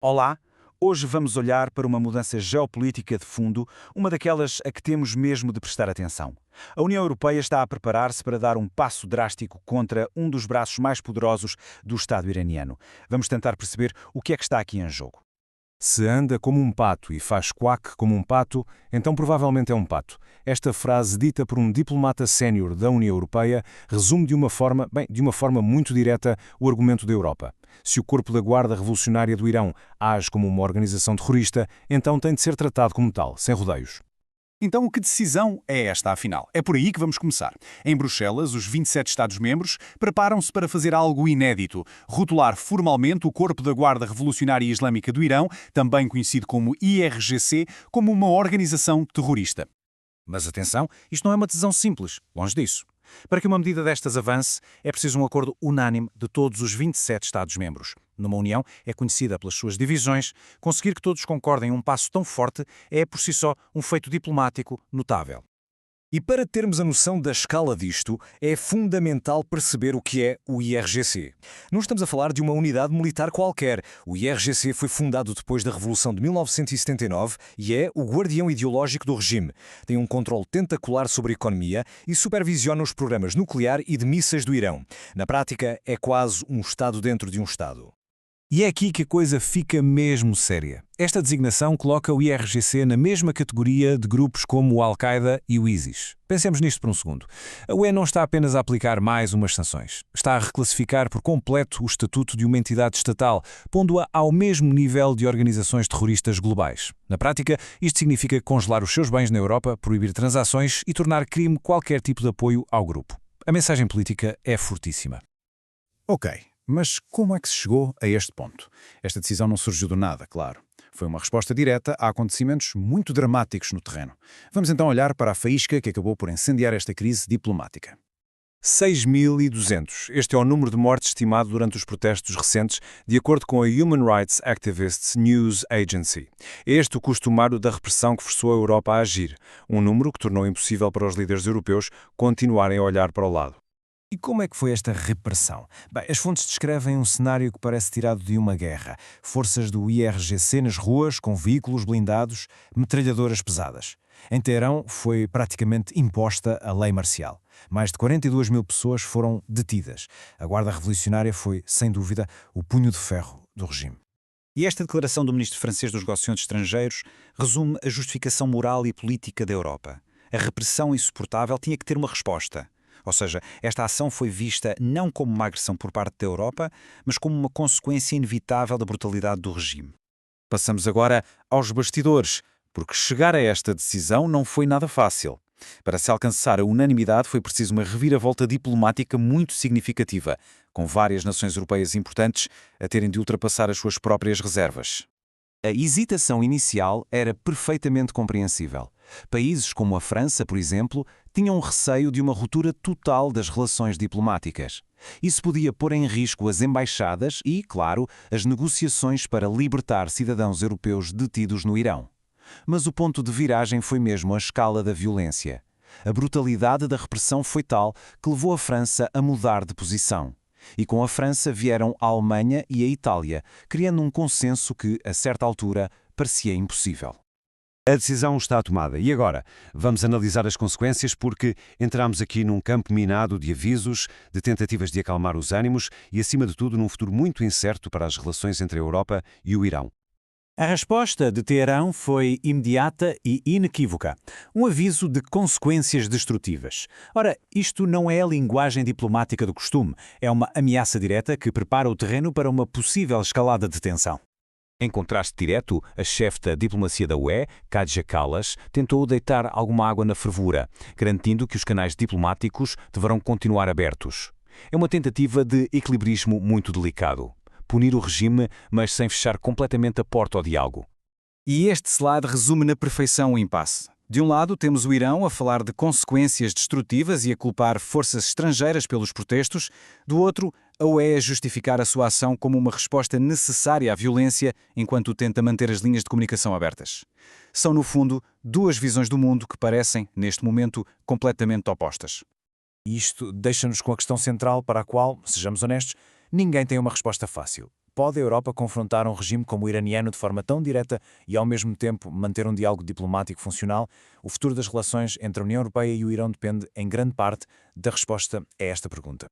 Olá! Hoje vamos olhar para uma mudança geopolítica de fundo, uma daquelas a que temos mesmo de prestar atenção. A União Europeia está a preparar-se para dar um passo drástico contra um dos braços mais poderosos do Estado iraniano. Vamos tentar perceber o que é que está aqui em jogo. Se anda como um pato e faz quack como um pato, então provavelmente é um pato. Esta frase, dita por um diplomata sénior da União Europeia, resume de uma forma muito direta o argumento da Europa. Se o Corpo da Guarda Revolucionária do Irão age como uma organização terrorista, então tem de ser tratado como tal, sem rodeios. Então, que decisão é esta, afinal? É por aí que vamos começar. Em Bruxelas, os 27 Estados-membros preparam-se para fazer algo inédito: rotular formalmente o Corpo da Guarda Revolucionária Islâmica do Irão, também conhecido como IRGC, como uma organização terrorista. Mas atenção, isto não é uma decisão simples, longe disso. Para que uma medida destas avance, é preciso um acordo unânime de todos os 27 Estados-membros. Numa União é conhecida pelas suas divisões, conseguir que todos concordem em um passo tão forte é, por si só, um feito diplomático notável. E para termos a noção da escala disto, é fundamental perceber o que é o IRGC. Não estamos a falar de uma unidade militar qualquer. O IRGC foi fundado depois da Revolução de 1979 e é o guardião ideológico do regime. Tem um controle tentacular sobre a economia e supervisiona os programas nuclear e de mísseis do Irão. Na prática, é quase um Estado dentro de um Estado. E é aqui que a coisa fica mesmo séria. Esta designação coloca o IRGC na mesma categoria de grupos como o Al-Qaeda e o ISIS. Pensemos nisto por um segundo. A UE não está apenas a aplicar mais umas sanções. Está a reclassificar por completo o estatuto de uma entidade estatal, pondo-a ao mesmo nível de organizações terroristas globais. Na prática, isto significa congelar os seus bens na Europa, proibir transações e tornar crime qualquer tipo de apoio ao grupo. A mensagem política é fortíssima. Ok, mas como é que se chegou a este ponto? Esta decisão não surgiu do nada, claro. Foi uma resposta direta a acontecimentos muito dramáticos no terreno. Vamos então olhar para a faísca que acabou por incendiar esta crise diplomática. 6.200. Este é o número de mortes estimado durante os protestos recentes, de acordo com a Human Rights Activists News Agency. É este o custo sumário da repressão que forçou a Europa a agir, um número que tornou impossível para os líderes europeus continuarem a olhar para o lado. E como é que foi esta repressão? Bem, as fontes descrevem um cenário que parece tirado de uma guerra. Forças do IRGC nas ruas, com veículos blindados, metralhadoras pesadas. Em Teherão foi praticamente imposta a lei marcial. Mais de 42 mil pessoas foram detidas. A Guarda Revolucionária foi, sem dúvida, o punho de ferro do regime. E esta declaração do ministro francês dos Negócios Estrangeiros resume a justificação moral e política da Europa. A repressão insuportável tinha que ter uma resposta. Ou seja, esta ação foi vista não como uma agressão por parte da Europa, mas como uma consequência inevitável da brutalidade do regime. Passamos agora aos bastidores, porque chegar a esta decisão não foi nada fácil. Para se alcançar a unanimidade foi preciso uma reviravolta diplomática muito significativa, com várias nações europeias importantes a terem de ultrapassar as suas próprias reservas. A hesitação inicial era perfeitamente compreensível. Países como a França, por exemplo, tinham um receio de uma ruptura total das relações diplomáticas. Isso podia pôr em risco as embaixadas e, claro, as negociações para libertar cidadãos europeus detidos no Irão. Mas o ponto de viragem foi mesmo a escala da violência. A brutalidade da repressão foi tal que levou a França a mudar de posição. E com a França vieram a Alemanha e a Itália, criando um consenso que, a certa altura, parecia impossível. A decisão está tomada e agora vamos analisar as consequências porque entramos aqui num campo minado de avisos, de tentativas de acalmar os ânimos e, acima de tudo, num futuro muito incerto para as relações entre a Europa e o Irão. A resposta de Teherão foi imediata e inequívoca. Um aviso de consequências destrutivas. Ora, isto não é a linguagem diplomática do costume. É uma ameaça direta que prepara o terreno para uma possível escalada de tensão. Em contraste direto, a chefe da diplomacia da UE, Kaja Kallas, tentou deitar alguma água na fervura, garantindo que os canais diplomáticos deverão continuar abertos. É uma tentativa de equilibrismo muito delicado. Punir o regime, mas sem fechar completamente a porta ao diálogo. E este slide resume na perfeição o impasse. De um lado, temos o Irão a falar de consequências destrutivas e a culpar forças estrangeiras pelos protestos. Do outro, a UE a justificar a sua ação como uma resposta necessária à violência enquanto tenta manter as linhas de comunicação abertas. São, no fundo, duas visões do mundo que parecem, neste momento, completamente opostas. Isto deixa-nos com a questão central para a qual, sejamos honestos, ninguém tem uma resposta fácil. Pode a Europa confrontar um regime como o iraniano de forma tão direta e, ao mesmo tempo, manter um diálogo diplomático funcional? O futuro das relações entre a União Europeia e o Irão depende, em grande parte, da resposta a esta pergunta.